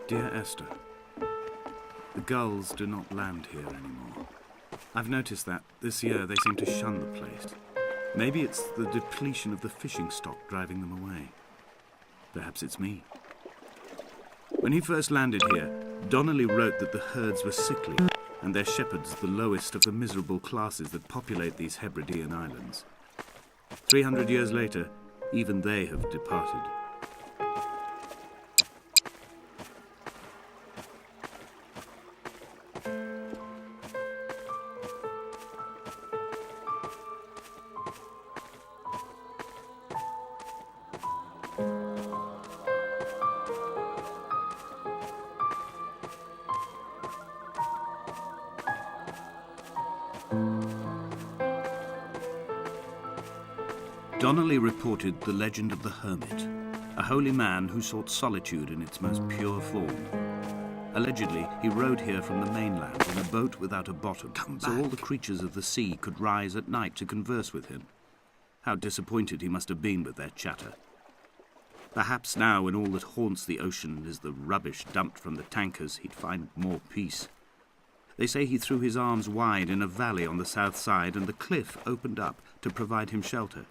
Dear Esther, the gulls do not land here anymore. I've noticed that this year they seem to shun the place. Maybe it's the depletion of the fishing stock driving them away. Perhaps it's me. When he first landed here, Donnelly wrote that the herds were sickly and their shepherds the lowest of the miserable classes that populate these Hebridean islands. 300 years later, even they have departed. Donnelly reported the legend of the hermit, a holy man who sought solitude in its most pure form. Allegedly, he rode here from the mainland in a boat without a bottom, so all the creatures of the sea could rise at night to converse with him. How disappointed he must have been with their chatter. Perhaps now, when all that haunts the ocean is the rubbish dumped from the tankers, he'd find more peace. They say he threw his arms wide in a valley on the south side, and the cliff opened up to provide him shelter.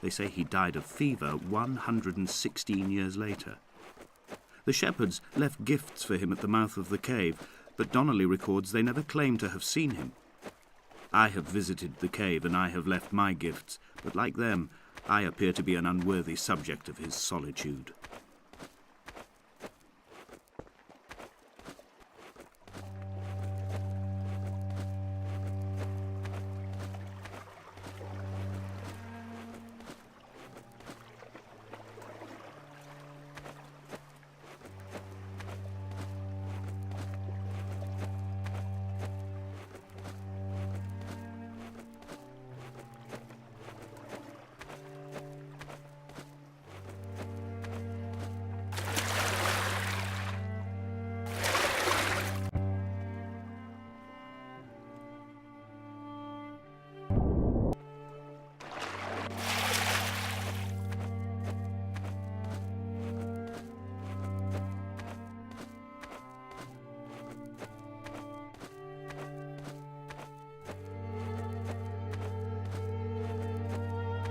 They say he died of fever 116 years later. The shepherds left gifts for him at the mouth of the cave, but Donnelly records they never claimed to have seen him. I have visited the cave and I have left my gifts, but like them, I appear to be an unworthy subject of his solitude.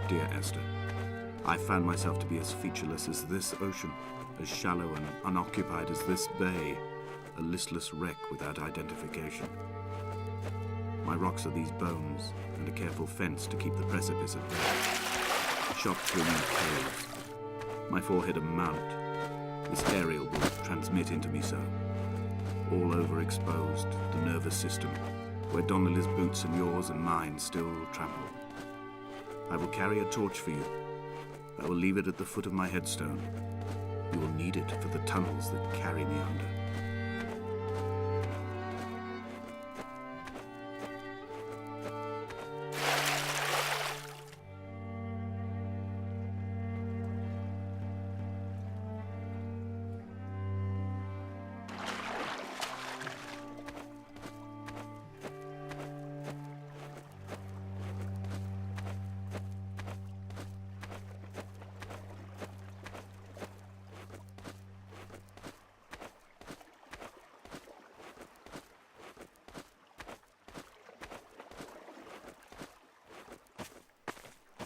Dear Esther, I found myself to be as featureless as this ocean, as shallow and unoccupied as this bay, a listless wreck without identification. My rocks are these bones, and a careful fence to keep the precipice at bay. Shot through new caves. My forehead a mount. This aerial will transmit into me so. All overexposed, the nervous system, where Donnelly's boots and yours and mine still trample. I will carry a torch for you. I will leave it at the foot of my headstone. You will need it for the tunnels that carry me under.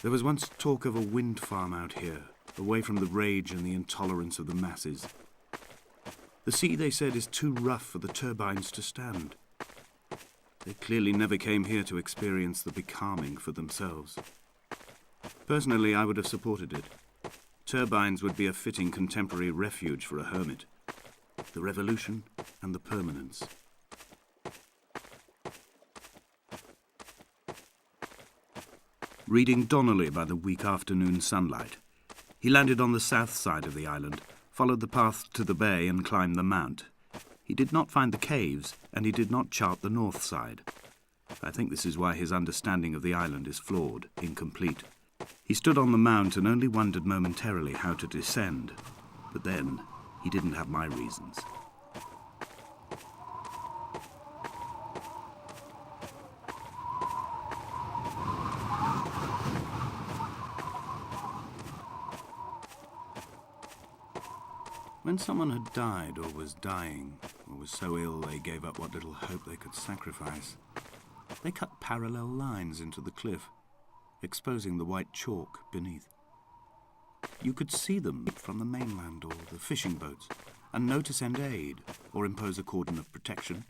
There was once talk of a wind farm out here, away from the rage and the intolerance of the masses. The sea, they said, is too rough for the turbines to stand. They clearly never came here to experience the becalming for themselves. Personally, I would have supported it. Turbines would be a fitting contemporary refuge for a hermit. The revolution and the permanence. reading Donnelly by the weak afternoon sunlight. He landed on the south side of the island, followed the path to the bay and climbed the mount. He did not find the caves, and he did not chart the north side. I think this is why his understanding of the island is flawed, incomplete. He stood on the mount and only wondered momentarily how to descend. But then, he didn't have my reasons. When someone had died or was dying, or was so ill they gave up what little hope they could sacrifice, they cut parallel lines into the cliff, exposing the white chalk beneath. You could see them from the mainland or the fishing boats, and know to send aid or impose a cordon of protection,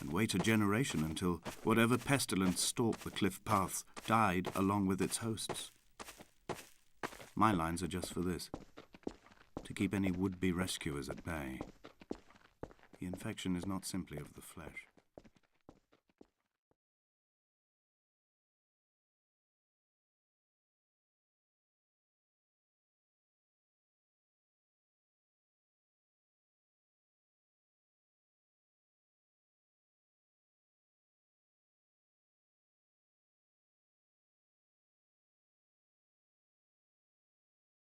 and wait a generation until whatever pestilence stalked the cliff paths died along with its hosts. My lines are just for this, to keep any would-be rescuers at bay. The infection is not simply of the flesh.